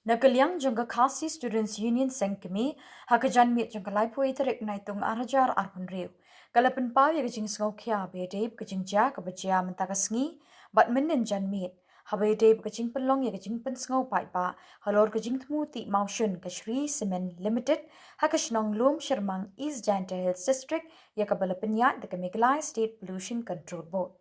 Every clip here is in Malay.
Nagaliang jangga Khasi Students Union Sengkemi, hakajan mit jangga laipui terik naitung arajar arpun riu. Kalapan pau ya kajing sengau kia bedeb kajing ja kabajia mentakas bat menen jan mit. Habedeb kajing penlong ya kajing pen sengau pai pa, halor kajing temu ti mausyun kashri semen limited, hakashnong lum shermang East Janta Hills District ya kabalapan ya the Kamigalai State Pollution Control Board.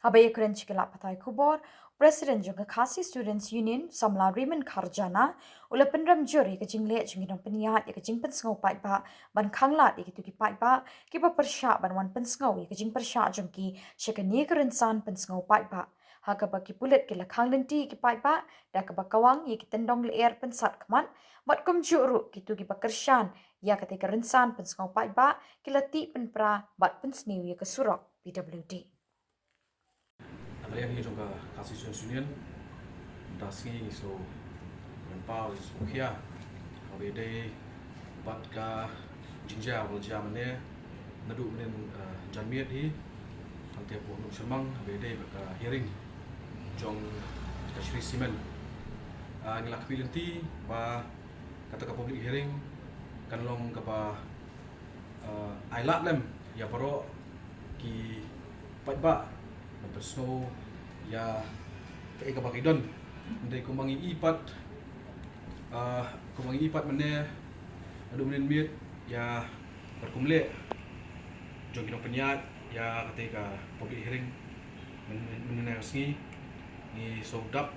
Habaya keren cikela patai kubor, Presiden juga Khasi Students Union Samla Riman Kharjana, ula penram juri ke jingle jingidong peniat ya ke jing pensngau pai ba, ban khanglat ya ke tuki pai ba, ki pa persya ban wan pensngau ya ke jing persya jongki, syakani keren san pensngau pai ba. Haka ba ki pulit ki lakhang lenti ki pai ba, da ka ba kawang ya ki tendong le air pensat kemat, mat kum juru ki tuki pa kersyan, ya ketika rensan pensngau pai ba, ki lati penpra bat pensniu ya ke surok PWD. Kalian ini juga kasih sunsunin, dasgi so menpau so kia, abede bat ka jinja wal jamane nadu menen janmiat hi, nanti pun nuk semang abede ka hearing jong kasih simen, ngilak pilenti ba kata ka public hearing kan long kapa ailat lem ya paro ki pat ba Pesno ya kay kapakidon hindi kumangi ipat mana adu menin miet ya berkumle jong kinong penyat ya ketika public hearing menenasngi ni sodap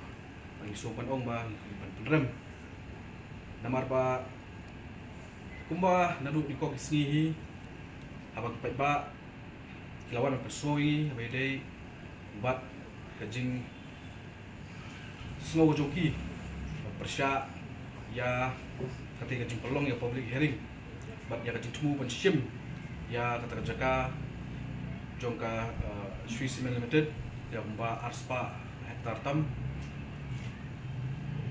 bagi sopan ong ba penrem namar pa kumba nadu ni ko kisngi habang pait ba kilawan persoi habede bat kajing slow joki persya ya ketika kajing pelong ya public hearing bat ya kajing temu pensim ya kata jaka jongka Sri Cement Limited ya mba arspa hektar tam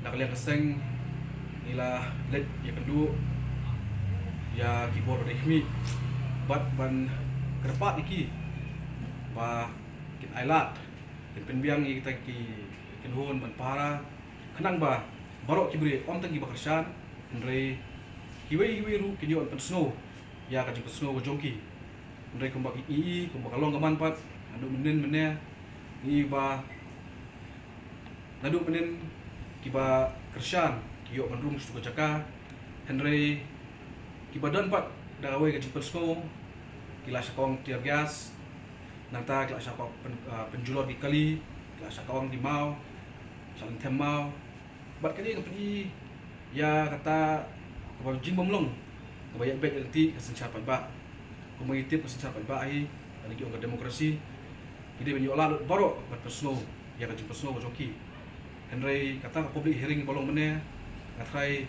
nakalian keseng ila led ya kendu ya keyboard resmi bat ban kerpat iki ba kin ailat kin penbiang kita ki kin hon ban para kenang ba barok kibri om tangi bakarsan ndre hiwe ru kin yon pensno ya ka pensno go jongki ndre kumbak ii kumbak long gaman pat anu menen ni ba nadu menen kiba kersan kiyo mandung suka jaka ndre kibadan pat dagawe ka pensno kila sakong tiar gas nanta kila sakong penjulor di kali kila sakong di mau saling temau bat kali kepi ya kata kebab jing bomlong kebayak bet nanti kesencapai ba komunitip kesencapai ba ai lagi orang demokrasi ide benyo lalu baro bat personal ya kajing personal joki Henry kata public hearing bolong mene ngatrai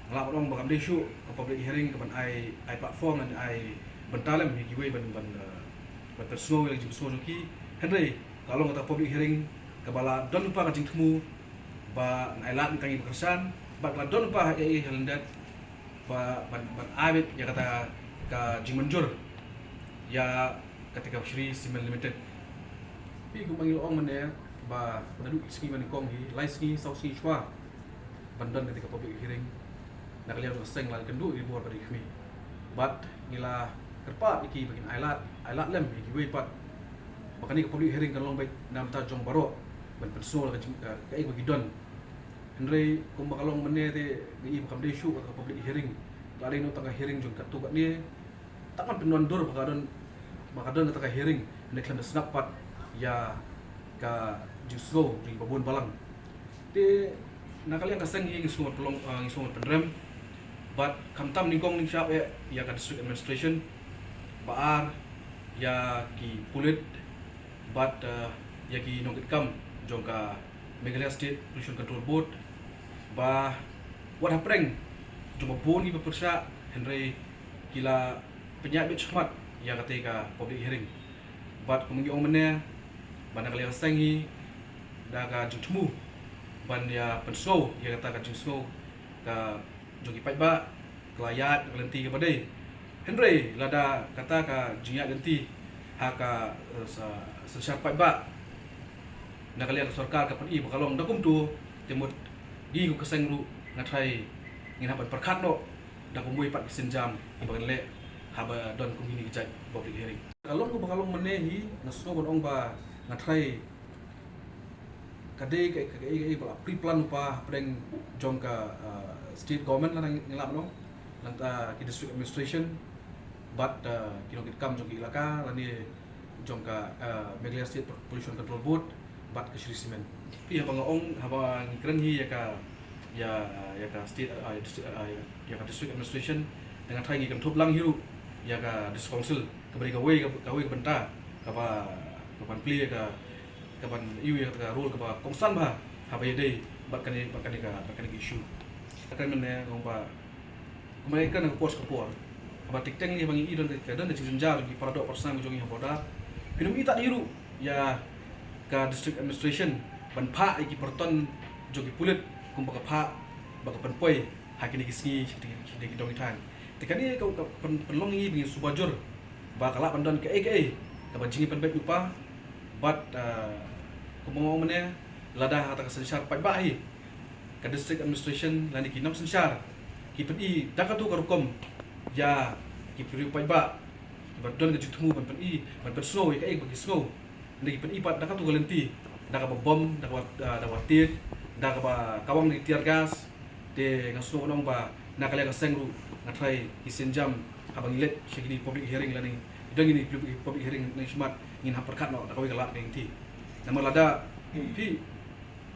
ngelak orang bakam desu public hearing keban ai platform dan ai bentalem higiwe ban personal yang personal joki Henry kalau ngata public hearing kebala don lupa kajing temu ba ailat tangi bekersan ba don lupa halendat ba ban abit ya kata ka jing menjur ya ketika Sri Cement Limited pi ku manggil ong mene ba nadu ski man kong hi lai ski sau ski chwa bandan ketika public hearing nak lihat seng lan kendu di buat bari kami bat ngila kerpat iki bagian ailat lem iki we pat bakani ke public hearing kan long baik nam ta jong baro ban personal ka kai bagi don Henry kung bakalong mene te di bakam desu ka public hearing lari no tengah hearing jong katu kat ni takkan penondor bakadon tengah hearing nek lan snap pat ya ka juslo di babon balang te nakalian kaseng hi ngisumot pelong ngisumot penrem but kamtam ningkong ning shop ya ka district administration baar ya ki pulit but ya ki nongkit kam jongka Meghalaya State Pollution Control Board ba what happening cuma pun ni bepersa Henry kila penyakit cemat ya ketika public hearing but kemudian omene bana kali sengi daga jutmu ban ya penso ya kata ka jutmu ka jogi pai ba kelayat kelenti ke badai Henry lada kata ka jingat genti haka sesiapai ba nak lihat sarkar kapan i bakalong dakum tu temut gi ku keseng ru ngatrai ngin haban perkat no da ko mui pat senjam ibagan le haba don community gijai public hearing kalon ko bakalong menehi naso bon ong ba ngatrai kadai kai pre plan pa preng jong ka state government la ngilap no lanta ki district administration but kino kit kam jong ilaka lani jong ka Meghalaya State Pollution Control Board but ke Shri Simen pi haba ong haba ngikren hi ya ka state ya ka district administration dengan trai ngi kan thop lang hiu ya ka district council kabari ka wei ka benta ka ban pli ka ban iu ya ka rule ka kongsan ba haba ye dei bakkan issue akan mene ngong ba mereka nang pos kapor haba tikteng ni bangi idon ka dan jinjar di paradok persang jongi haboda pinum ita diru ya ka district administration ban pha iki perton jogi pulit kumpa ka pha baka penpoi hakini kisni de dong itang tekani ka penlongi bingi subajur ba kala pandan ke ka banjingi penbet lupa but kumong mene lada hata ka sensar pai ba hi ka district administration lani kinam sensar ki pedi dakatu karukom ya ki priu pai ba badon ke jutmu ban pedi ban snow ya bagi snow ni pedi pat dakatu galenti daka bom daka watit daka ba kawang ni tiar gas de ngasuno nong ba nakale ka sengru ngatrai isenjam habang ilet shigini public hearing lani dang ini public hearing ni smart ngin haperkat no daka wi galak ngti nama lada pi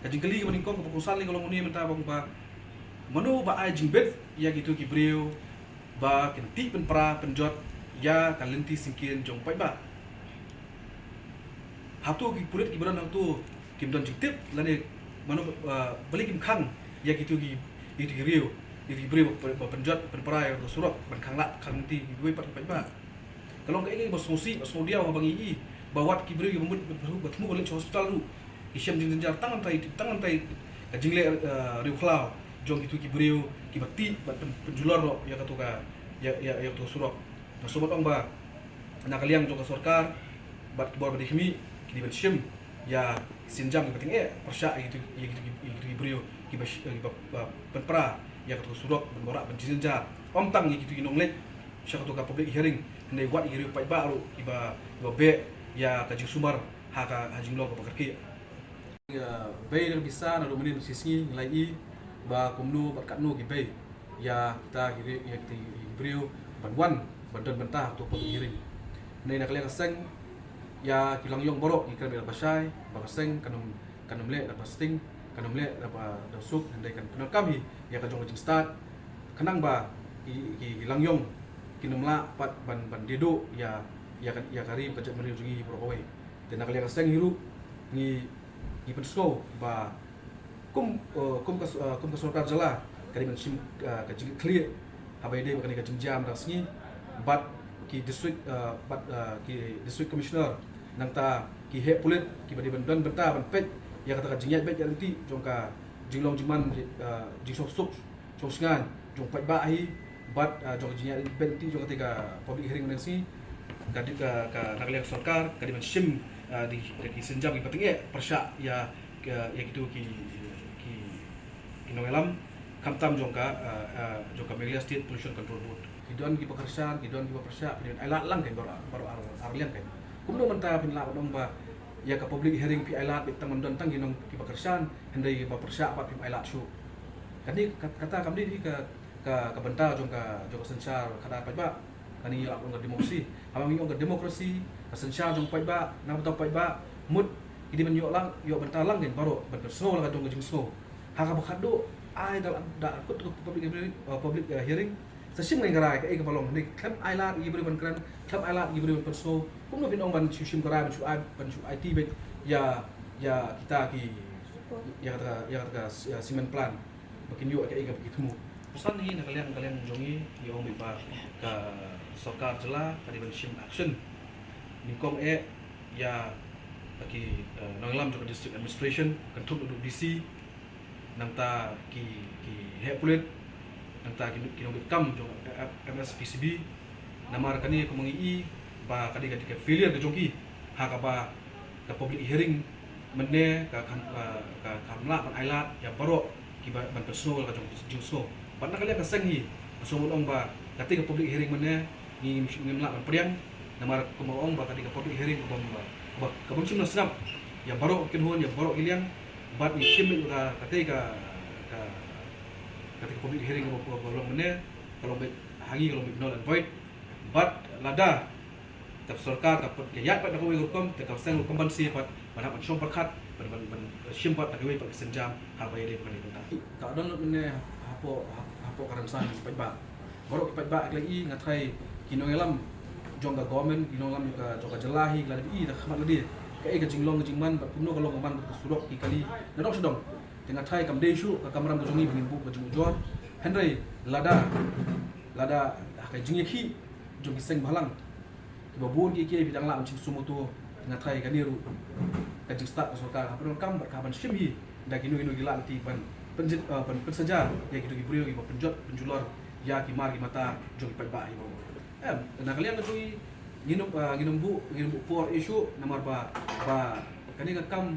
kajingkeli ka maningkong ka pukusan ni kolong ni menta bang ba manu ba ai jingbet ya gitu ki brio ba kenti penpra penjot ya kalenti singkin jong pai ba hatu ki pulit ki badan hatu kim don jiktip lani manu balik kim khang ya gitu ki itu rio itu brio penjot penpra ya surat ban khangla khanti duwe pat pai ba kalau kayak bos musi bos dia bang ii bawat ki brio bamut bertemu oleh hospital ru isyam jinjar tangan tai kajingle riu khlau jong itu ki brio ki bakti penjular ro ya katuka ya tu surat sobat ong ba nakaliang jong ka sarkar bat bor badihmi ki dibenshim ya sinjam ki penting persya itu brio ki penpra ya katu surat benborak benjinjar omtang ki itu inonglet sya katuka public hearing ndai wat iri pai ba ro iba be ya kajing sumar haka hajing lo ka pakarki ya bay der bisa na dominin sisni nilai i ba kumnu bat katnu ki bay ya kita kiri ya kita brio banwan bandan bentah tu public hearing nei nak lek seng ya kilang yong borok ikan ber basai ba seng kanum le da pasting kanum le da dasuk ndai kan penal kami ya ka jong start kanang ba kilang yong kinumla pat ban dedo ya kari kajak meri jungi borowai dan nak lek seng hiru ni pensco ba kum ka sarkar jala kari mensim ka jing clear habai dei bakani ka jam rasmi bat ki district commissioner nangta ki he pulit ki badi bandan benta ban pet ya kata ka jingyat bet ya nanti jongka jinglong jiman jingsok suk sosngan jong pat ba hi bat jong jingyat bet ti jong ketika public hearing nasi kadi ka nakaliak sarkar kadi mensim di senjam ki penting persya ya gitu ki nongelam kamtam jongka Meghalaya State Pollution Control Board kiduan ki pekerjaan kiduan ki persya kiduan ailat lang kan baru arlian kan kumdo menta pinla dong ba ya ka public hearing pi ailat bitang mendon tang ginong ki pekerjaan hendai ki persya apa pi ailat su kani kata kami di ka benta jongka sensar kada apa ba kani ya ngor demokrasi abang ngor demokrasi ka sensar jong pai ba na betul pai ba mut idi men yo benta lang kan baru betul snow lah dong jing snow haka bakado ai da akut public hearing sasim ngai garai ka palong ni kan ailat i beri ban kran kan ailat i beri ban snow kum no binong ban susim garai ban su IT bet ya kita ki ya kata simen plan makin yo ka begitu pesan ni kalian jongi yo bipa ka sarkar jela kadi ban sim action ningkong ya bagi nanglam juga district administration kentuk duduk DC nangta ki hepulit nangta kinobit kam jong MSPCB namar kani ko mangi ba kadi failure ke jongki haka ba ka public hearing menne ka kamla ban ailat ya baro kibat ban personal ka jong so ban na kalian ka seng hi so ong ba kati ka public hearing mana ni ngimla ban priang namar ko ong ba kati ka public hearing ko ba ka bang simna snap ya baro kin hon ya baro iliang bat ni kim ka kati ka kati ka public hearing ko ba mana kalau baik hangi kalau baik nol and void but lada tap sarkar ka yat pat na ko hukum te ka seng hukum ban si pat ban ban syom perkat ban syim pat ka we pat senjam ha ba ile kan itu ka don ne hapo karansan pat ba baru pat ba lagi ngatai kinong elam jong ka government kinong elam ka joka jelahi la di da khamat ladi ka e ka jinglong jingman pat puno ka long man ka surok ki kali na dok sedong dengan thai kam desu ka kamram ka jongi bingin bu ka jung jor henry lada ka jingi ki jong seng balang tiba buon ki bidang la macam sumo tu dengan thai ka niru ka jing start sarkar ha pun kam ka ban shim hi da kinu gila ti pan pensaja ya gitu gibrio gi penjulor ya ki mar ki mata jong pat ba hi bo na kalian ka tui nginum bu por issue nomor ba kani ka kam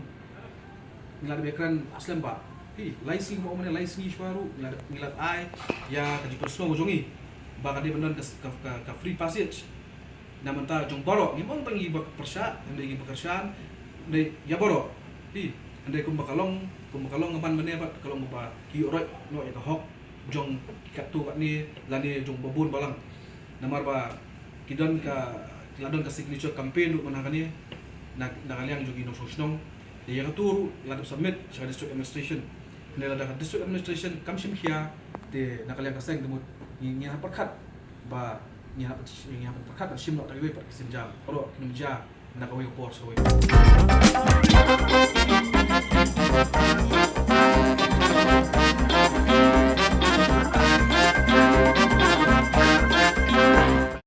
ngilad bekran aslam ba hi license mo mana license baru ngilad ai ya ka jiper snow jongi ba ka di benar ka free passage na manta jong boro ngimong tangi ba persya ndai gi bekerjaan ndai ya boro hi andai kum bakalong ngaman mene ba kalong ba ki oroi no ya ka hok jong katu bat ni lani jong babun balang namar ba kidon ka signature campaign du mana kani na kaliang jogi no sosnong dia ka turu ladu submit sa district administration nela da district administration kam sim khia te na kaliang ka seng demut ni ha perkat ba ni ha perkat sim no ta we par sim jam oro kinum ja na ka we por so we